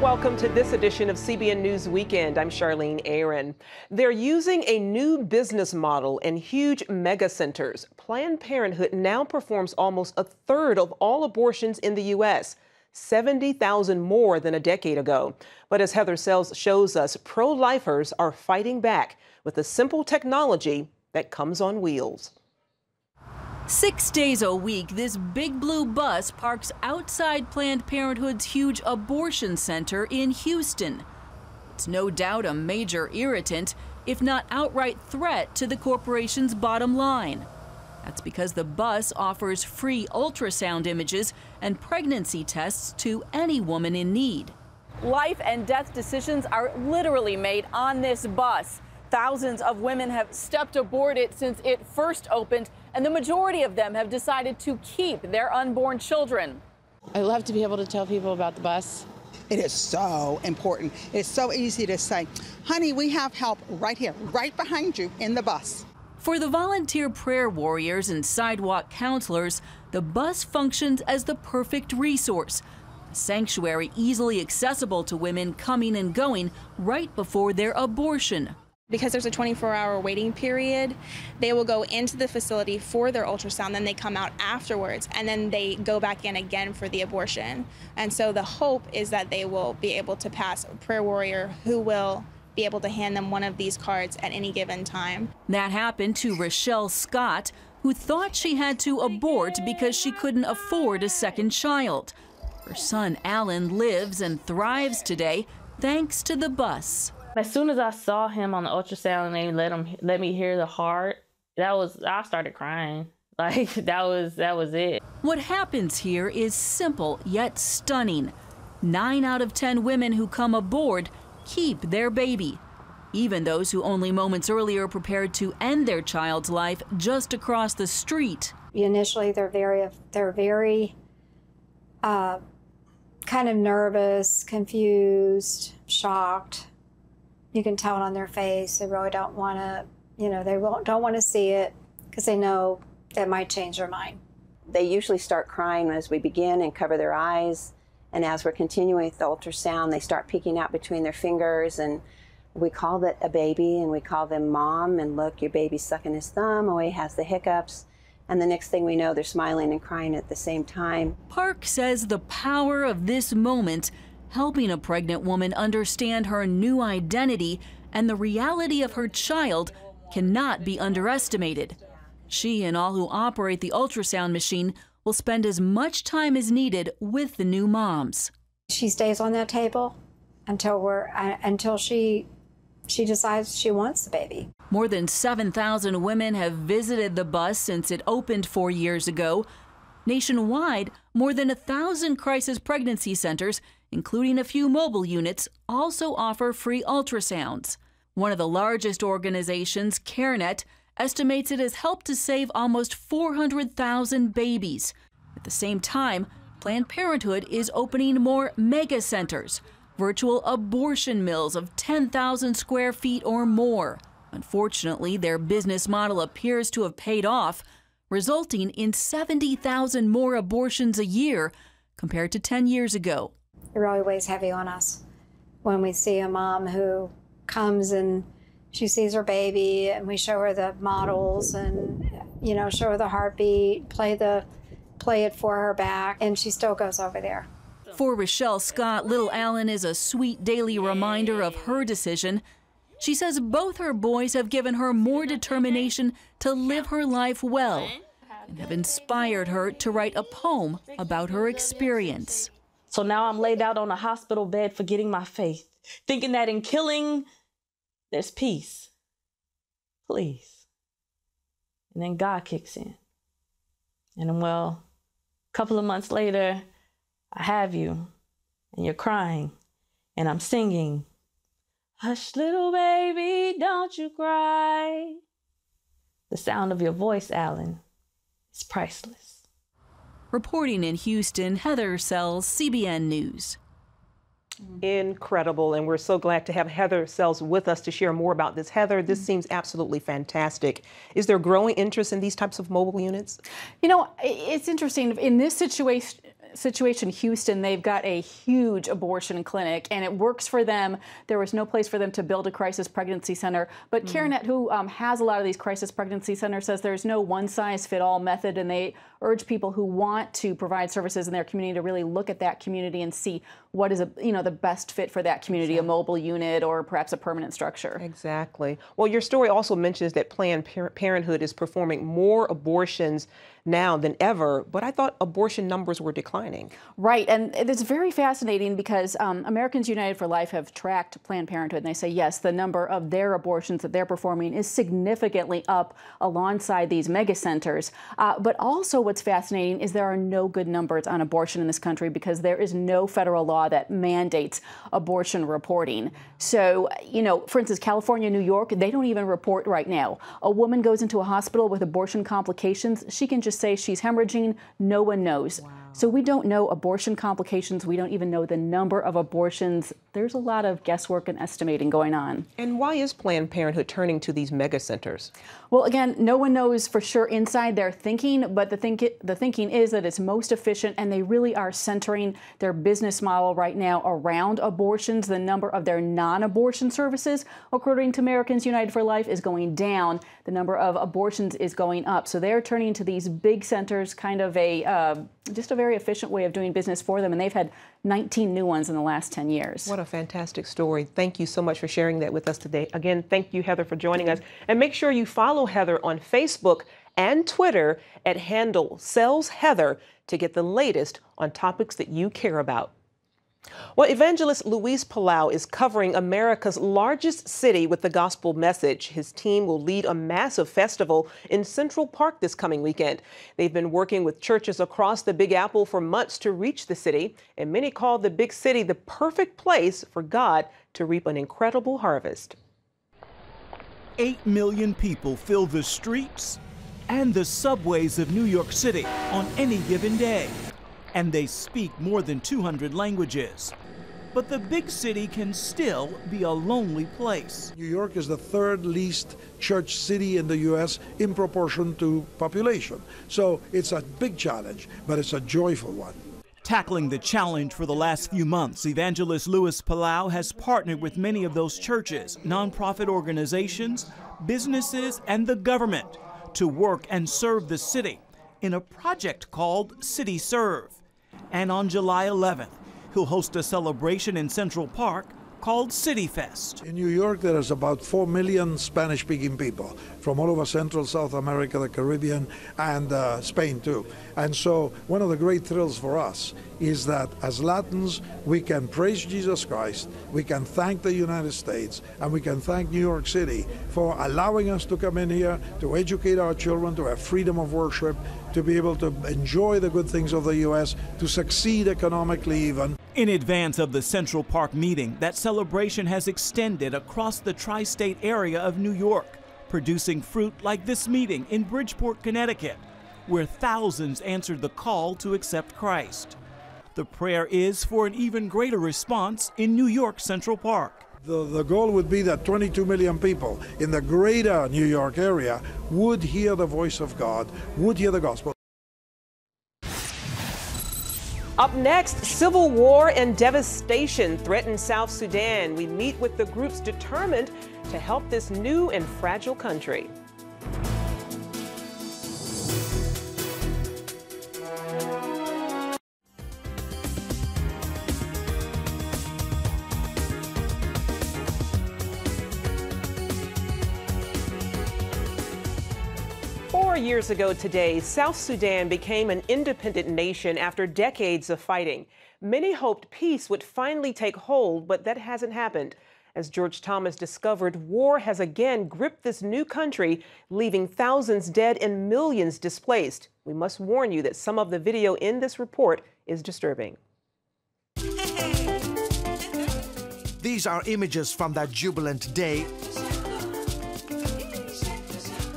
Welcome to this edition of CBN News Weekend. I'm Charlene Aaron. They're using a new business model in huge mega centers. Planned Parenthood now performs almost a third of all abortions in the U.S., 70,000 more than a decade ago. But as Heather Sells shows us, pro-lifers are fighting back with a simple technology that comes on wheels. 6 days a week, this big blue bus parks outside Planned Parenthood's huge abortion center in Houston. It's no doubt a major irritant, if not outright threat to the corporation's bottom line. That's because the bus offers free ultrasound images and pregnancy tests to any woman in need. Life and death decisions are literally made on this bus. Thousands of women have stepped aboard it since it first opened, and the majority of them have decided to keep their unborn children. I love to be able to tell people about the bus. It is so important. It's so easy to say, honey, we have help right here, right behind you in the bus. For the volunteer prayer warriors and sidewalk counselors, the bus functions as the perfect resource. A sanctuary easily accessible to women coming and going right before their abortion. Because there's a 24-hour waiting period, they will go into the facility for their ultrasound, then they come out afterwards, and then they go back in again for the abortion. And so the hope is that they will be able to pass a prayer warrior who will be able to hand them one of these cards at any given time. That happened to Rochelle Scott, who thought she had to abort because she couldn't afford a second child. Her son Alan lives and thrives today thanks to the bus. As soon as I saw him on the ultrasound and they let me hear the heart, I started crying. Like that was it. What happens here is simple yet stunning. 9 out of 10 women who come aboard keep their baby, even those who only moments earlier prepared to end their child's life just across the street. Initially, they're very kind of nervous, confused, shocked. You can tell it on their face. They really don't want to, don't want to see it because they know that might change their mind. They usually start crying as we begin and cover their eyes. And as we're continuing with the ultrasound, they start peeking out between their fingers. And we call it a baby and we call them mom. And look, your baby's sucking his thumb. Oh, he has the hiccups. And the next thing we know, they're smiling and crying at the same time. Park says the power of this moment, helping a pregnant woman understand her new identity and the reality of her child, cannot be underestimated. She and all who operate the ultrasound machine will spend as much time as needed with the new moms. She stays on that table until she decides she wants the baby. More than 7,000 women have visited the bus since it opened 4 years ago. Nationwide, more than 1,000 crisis pregnancy centers, including a few mobile units, also offer free ultrasounds. One of the largest organizations, CareNet, estimates it has helped to save almost 400,000 babies. At the same time, Planned Parenthood is opening more mega centers, virtual abortion mills of 10,000 square feet or more. Unfortunately, their business model appears to have paid off, resulting in 70,000 more abortions a year compared to 10 years ago. It really weighs heavy on us when we see a mom who comes and she sees her baby and we show her the models and, show her the heartbeat, play it for her back, and she still goes over there. For Rochelle Scott, little Alan is a sweet daily reminder of her decision. She says both her boys have given her more determination to live her life well and have inspired her to write a poem about her experience. So now I'm laid out on a hospital bed forgetting my faith, thinking that in killing, there's peace. Please. And then God kicks in. And then, a couple of months later, I have you, and you're crying, and I'm singing, hush, little baby, don't you cry. The sound of your voice, Alan, is priceless. Reporting in Houston, Heather Sells, CBN News. Incredible, and we're so glad to have Heather Sells with us to share more about this. Heather, this seems absolutely fantastic. Is there growing interest in these types of mobile units? You know, it's interesting. In this situation, situation, Houston, they've got a huge abortion clinic, and it works for them. There was no place for them to build a crisis pregnancy center. But Karenette, who has a lot of these crisis pregnancy centers, says there's no one-size-fit-all method, and they urge people who want to provide services in their community to really look at that community and see what is the best fit for that community, a mobile unit or perhaps a permanent structure. Exactly. Well, your story also mentions that Planned Parenthood is performing more abortions now than ever, but I thought abortion numbers were declining. Right, and it's very fascinating because Americans United for Life have tracked Planned Parenthood, and they say, yes, the number of their abortions that they're performing is significantly up alongside these mega centers. But also what's fascinating is there are no good numbers on abortion in this country because there is no federal law that mandates abortion reporting. So, for instance, California, New York, they don't even report right now. A woman goes into a hospital with abortion complications, she can just say she's hemorrhaging, no one knows. Wow. So we don't know abortion complications. We don't even know the number of abortions. There's a lot of guesswork and estimating going on. And why is Planned Parenthood turning to these mega centers? Well, again, no one knows for sure inside their thinking, but the thinking is that it's most efficient, and they really are centering their business model right now around abortions. The number of their non-abortion services, according to Americans United for Life, is going down. The number of abortions is going up. So they're turning to these big centers, kind of just a very efficient way of doing business for them, and they've had 19 new ones in the last 10 years. What a fantastic story. Thank you so much for sharing that with us today. Again, thank you, Heather, for joining us. And make sure you follow Heather on Facebook and Twitter at handle #SellsHeather to get the latest on topics that you care about. Well, evangelist Luis Palau is covering America's largest city with the gospel message. His team will lead a massive festival in Central Park this coming weekend. They've been working with churches across the Big Apple for months to reach the city, and many call the big city the perfect place for God to reap an incredible harvest. 8 million people fill the streets and the subways of New York City on any given day. And they speak more than 200 languages. But the big city can still be a lonely place. New York is the third least church city in the U.S. in proportion to population. So it's a big challenge, but it's a joyful one. Tackling the challenge for the last few months, evangelist Luis Palau has partnered with many of those churches, nonprofit organizations, businesses, and the government to work and serve the city in a project called City Serve. And on July 11th, he'll host a celebration in Central Park called City Fest. In New York, there is about 4 million Spanish-speaking people from all over Central, South America, the Caribbean, and Spain too. And so one of the great thrills for us is that as Latins, we can praise Jesus Christ, we can thank the United States, and we can thank New York City for allowing us to come in here, to educate our children, to have freedom of worship, to be able to enjoy the good things of the U.S., to succeed economically even. In advance of the Central Park meeting, that celebration has extended across the tri-state area of New York, producing fruit like this meeting in Bridgeport, Connecticut, where thousands answered the call to accept Christ. The prayer is for an even greater response in New York Central Park. The goal would be that 22 million people in the greater New York area would hear the voice of God, would hear the gospel. Up next, civil war and devastation threaten South Sudan. We meet with the groups determined to help this new and fragile country. 4 years ago today, South Sudan became an independent nation after decades of fighting. Many hoped peace would finally take hold, but that hasn't happened. As George Thomas discovered, war has again gripped this new country, leaving thousands dead and millions displaced. We must warn you that some of the video in this report is disturbing. These are images from that jubilant day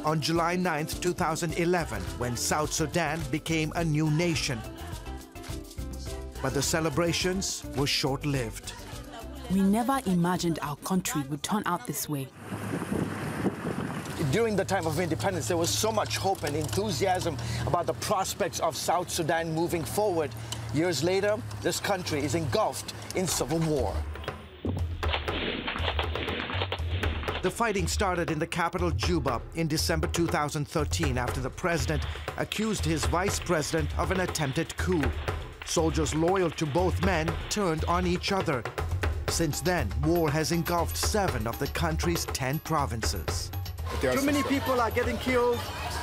on July 9, 2011, when South Sudan became a new nation. But the celebrations were short-lived. We never imagined our country would turn out this way. During the time of independence, there was so much hope and enthusiasm about the prospects of South Sudan moving forward. Years later, this country is engulfed in civil war. The fighting started in the capital, Juba, in December 2013 after the president accused his vice president of an attempted coup. Soldiers loyal to both men turned on each other. Since then, war has engulfed 7 of the country's 10 provinces. Too many people are getting killed.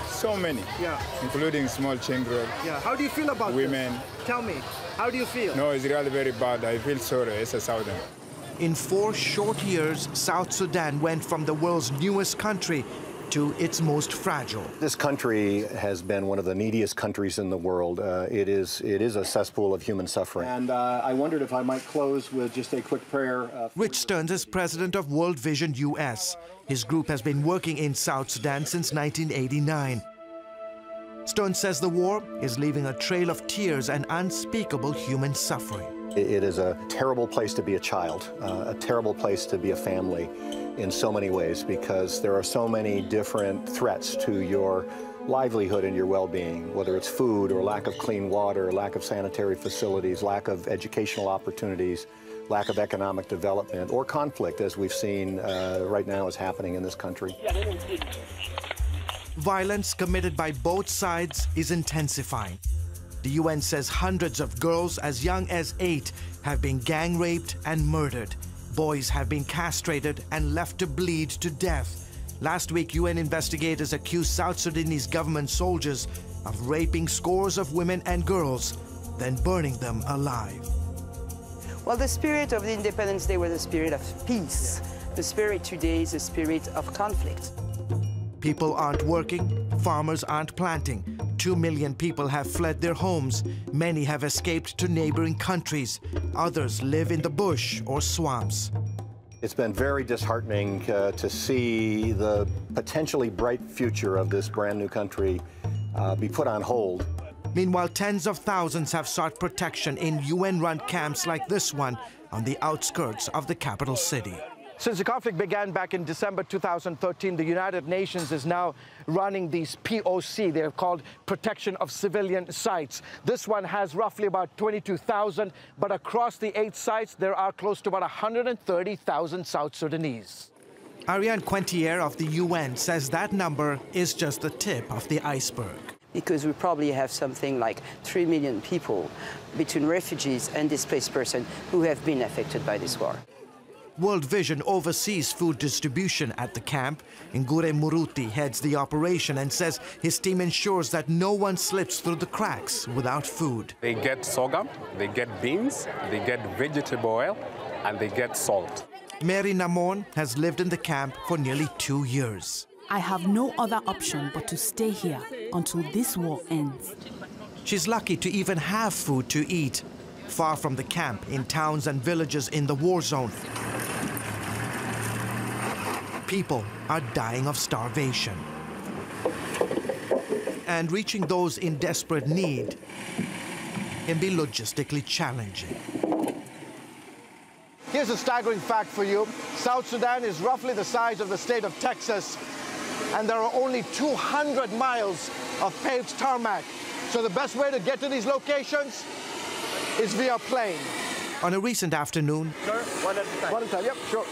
So many, yeah, including small children. Yeah, how do you feel about women? This? Tell me, how do you feel? No, it's really very bad. I feel sorry as a Southern. In 4 short years, South Sudan went from the world's newest country to its most fragile. This country has been one of the neediest countries in the world. It is a cesspool of human suffering. And I wondered if I might close with just a quick prayer. Rich Stearns is president of World Vision US. His group has been working in South Sudan since 1989. Stearns says the war is leaving a trail of tears and unspeakable human suffering. It is a terrible place to be a child, a terrible place to be a family in so many ways, because there are so many different threats to your livelihood and your well-being, whether it's food or lack of clean water, lack of sanitary facilities, lack of educational opportunities, lack of economic development, or conflict, as we've seen right now is happening in this country. Violence committed by both sides is intensifying. The UN says hundreds of girls as young as 8 have been gang raped and murdered. Boys have been castrated and left to bleed to death. Last week, UN investigators accused South Sudanese government soldiers of raping scores of women and girls, then burning them alive. Well, the spirit of the Independence Day was the spirit of peace. The spirit today is the spirit of conflict. People aren't working, farmers aren't planting. 2 million people have fled their homes. Many have escaped to neighboring countries. Others live in the bush or swamps. It's been very disheartening to see the potentially bright future of this brand new country be put on hold. Meanwhile, tens of thousands have sought protection in UN-run camps like this one on the outskirts of the capital city. Since the conflict began back in December 2013, the United Nations is now running these POC. They're called Protection of Civilian Sites. This one has roughly about 22,000, but across the 8 sites, there are close to about 130,000 South Sudanese. Ariane Quentier of the UN says that number is just the tip of the iceberg. Because we probably have something like 3 million people between refugees and displaced persons who have been affected by this war. World Vision oversees food distribution at the camp. Ngure Muruti heads the operation and says his team ensures that no one slips through the cracks without food. They get sorghum, they get beans, they get vegetable oil, and they get salt. Mary Namon has lived in the camp for nearly 2 years. I have no other option but to stay here until this war ends. She's lucky to even have food to eat. Far from the camp, in towns and villages in the war zone, people are dying of starvation. And reaching those in desperate need can be logistically challenging. Here's a staggering fact for you. South Sudan is roughly the size of the state of Texas, and there are only 200 miles of paved tarmac. So the best way to get to these locations is via plane. On a recent afternoon... Sir, one at a time. One at a time, yep, sure.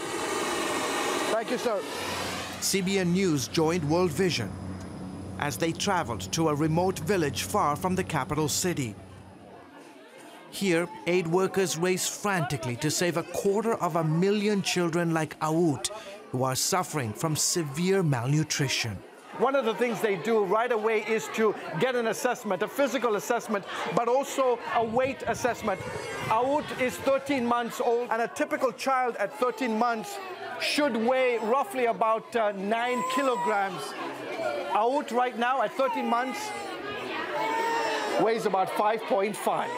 Thank you, sir. CBN News joined World Vision as they traveled to a remote village far from the capital city. Here, aid workers race frantically to save 250,000 children like Aout, who are suffering from severe malnutrition. One of the things they do right away is to get an assessment, a physical assessment, but also a weight assessment. Aout is 13 months old, and a typical child at 13 months should weigh roughly about 9 kilograms. Aout right now at 13 months weighs about 5.5.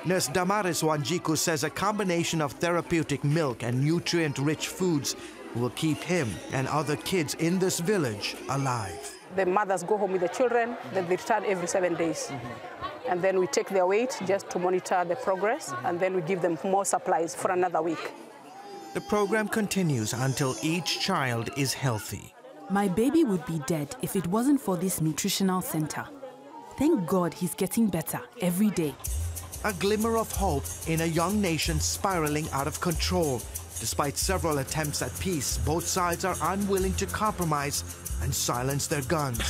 Nurse Damaris Wanjiku says a combination of therapeutic milk and nutrient-rich foods will keep him and other kids in this village alive. The mothers go home with the children, then they return every 7 days. And then we take their weight just to monitor the progress, and then we give them more supplies for another week. The program continues until each child is healthy. My baby would be dead if it wasn't for this nutritional center. Thank God he's getting better every day. A glimmer of hope in a young nation spiraling out of control. Despite several attempts at peace, both sides are unwilling to compromise and silence their guns.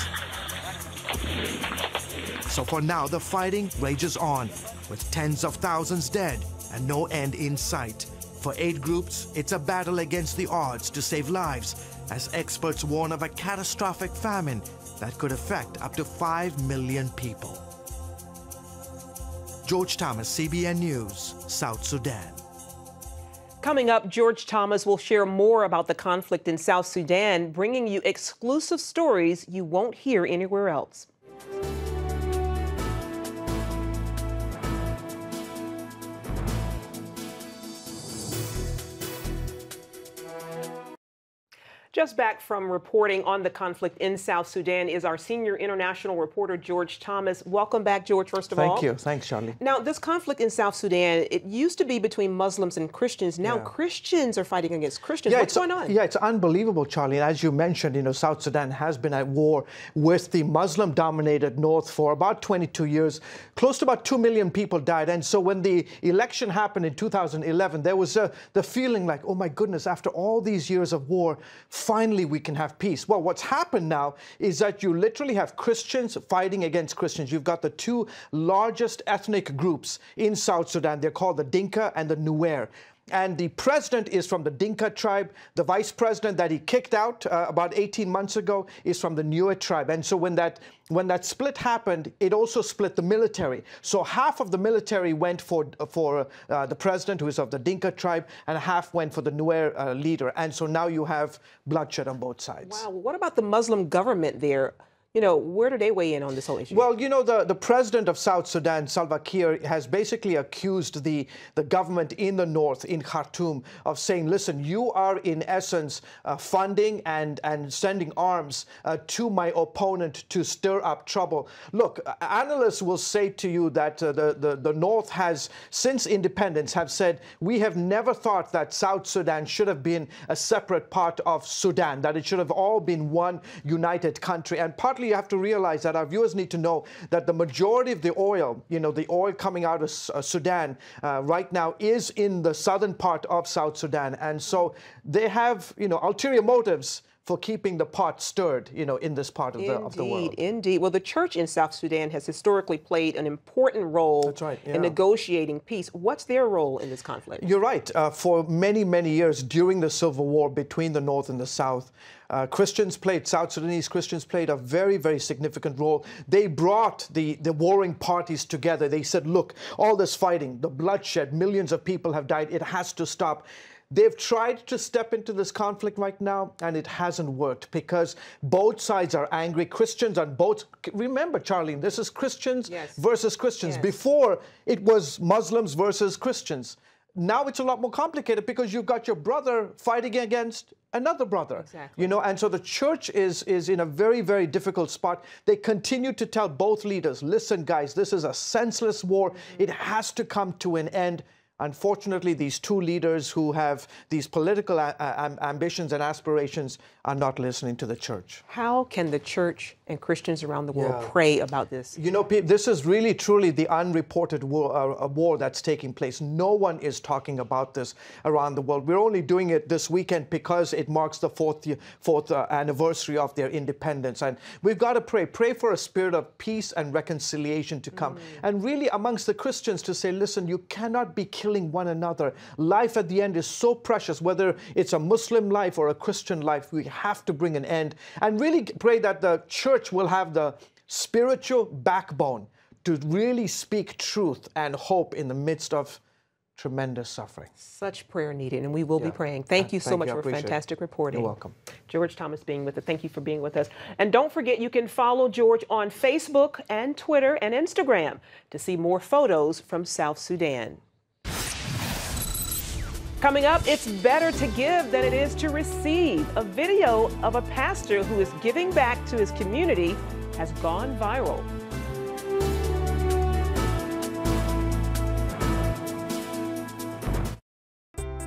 So for now, the fighting rages on, with tens of thousands dead and no end in sight. For aid groups, it's a battle against the odds to save lives, as experts warn of a catastrophic famine that could affect up to 5 million people. George Thomas, CBN News, South Sudan. Coming up, George Thomas will share more about the conflict in South Sudan, bringing you exclusive stories you won't hear anywhere else. Just back from reporting on the conflict in South Sudan is our senior international reporter, George Thomas. Welcome back, George, first of all. Thank you. Thanks, Charlie. Now, this conflict in South Sudan, it used to be between Muslims and Christians. Now Christians are fighting against Christians. What's going on? Yeah, it's unbelievable, Charlie. And as you mentioned, South Sudan has been at war with the Muslim-dominated North for about 22 years. Close to about 2 million people died. And so when the election happened in 2011, there was the feeling like, oh my goodness, after all these years of war, finally we can have peace. Well, what's happened now is that you literally have Christians fighting against Christians. You've got the two largest ethnic groups in South Sudan. They're called the Dinka and the Nuer. And the president is from the Dinka tribe. The vice president that he kicked out about 18 months ago is from the Nuer tribe. And so when that split happened, it also split the military. So half of the military went for the president, who is of the Dinka tribe, and half went for the Nuer leader. And so now you have bloodshed on both sides. Wow. What about the Muslim government there? Where do they weigh in on this whole issue? Well, the president of South Sudan, Salva Kiir, has basically accused the government in the north, in Khartoum, of saying, listen, you are in essence funding and sending arms to my opponent to stir up trouble. Look, analysts will say to you that the north has, since independence, have said, we have never thought that South Sudan should have been a separate part of Sudan, that it should have all been one united country. And partly you have to realize that our viewers need to know that the majority of the oil, the oil coming out of Sudan right now is in the southern part of South Sudan. And so they have, ulterior motives for keeping the pot stirred, in this part of the world. Indeed. Well, the church in South Sudan has historically played an important role in negotiating peace. What's their role in this conflict? You're right. For many, many years during the Civil War between the North and the South, South Sudanese Christians played a very, very significant role. They brought the warring parties together. They said, look, all this fighting, the bloodshed, millions of people have died, it has to stop. They've tried to step into this conflict right now, and it hasn't worked because both sides are angry. Christians on both. Remember, Charlene, this is Christians versus Christians. Before, it was Muslims versus Christians. Now it's a lot more complicated because you've got your brother fighting against another brother. Exactly. And so the church is in a very, very difficult spot. They continue to tell both leaders, listen, guys, this is a senseless war. It has to come to an end. Unfortunately, these two leaders who have these political ambitions and aspirations are not listening to the church. How can the church and Christians around the world pray about this? This is really, truly the unreported war that's taking place. No one is talking about this around the world. We're only doing it this weekend because it marks the fourth anniversary of their independence. And we've got to pray for a spirit of peace and reconciliation to come. And really amongst the Christians to say, listen, you cannot be killing one another. Life at the end is so precious, whether it's a Muslim life or a Christian life. We have to bring an end and really pray that the church will have the spiritual backbone to really speak truth and hope in the midst of tremendous suffering. Such prayer needed, and we will be praying. Thank you so much for fantastic reporting. You're welcome. George Thomas being with us. Thank you for being with us. And don't forget, you can follow George on Facebook and Twitter and Instagram to see more photos from South Sudan. Coming up, it's better to give than it is to receive. A video of a pastor who is giving back to his community has gone viral.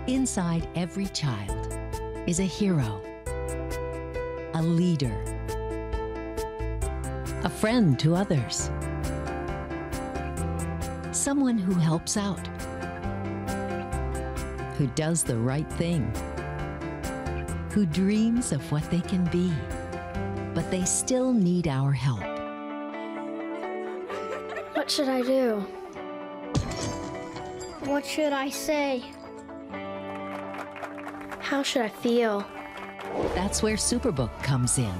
Inside every child is a hero, a leader, a friend to others, someone who helps out, who does the right thing, who dreams of what they can be, but they still need our help. What should I do? What should I say? How should I feel? That's where Superbook comes in.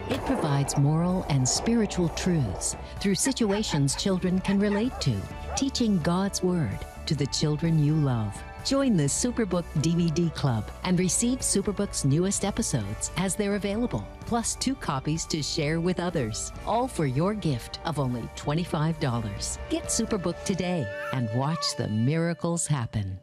It provides moral and spiritual truths through situations children can relate to, teaching God's Word to the children you love. Join the Superbook DVD Club and receive Superbook's newest episodes as they're available, plus 2 copies to share with others, all for your gift of only $25. Get Superbook today and watch the miracles happen.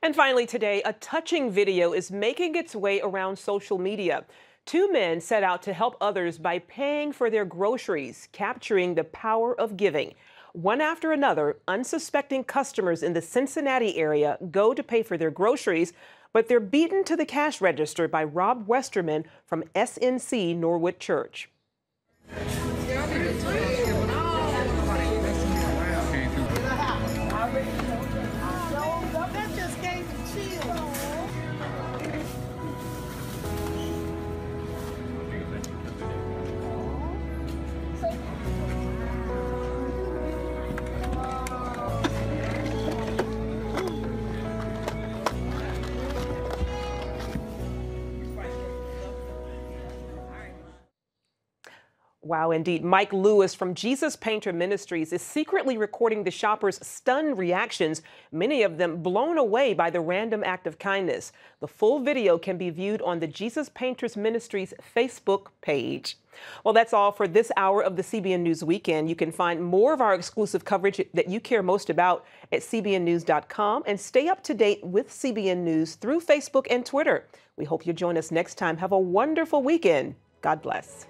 And finally today, a touching video is making its way around social media. 2 men set out to help others by paying for their groceries, capturing the power of giving. One after another, unsuspecting customers in the Cincinnati area go to pay for their groceries, but they're beaten to the cash register by Rob Westerman from SNC Norwood Church. Wow, indeed. Mike Lewis from Jesus Painter Ministries is secretly recording the shoppers' stunned reactions, many of them blown away by the random act of kindness. The full video can be viewed on the Jesus Painters Ministries Facebook page. Well, that's all for this hour of the CBN News Weekend. You can find more of our exclusive coverage that you care most about at cbnnews.com and stay up to date with CBN News through Facebook and Twitter. We hope you'll join us next time. Have a wonderful weekend. God bless.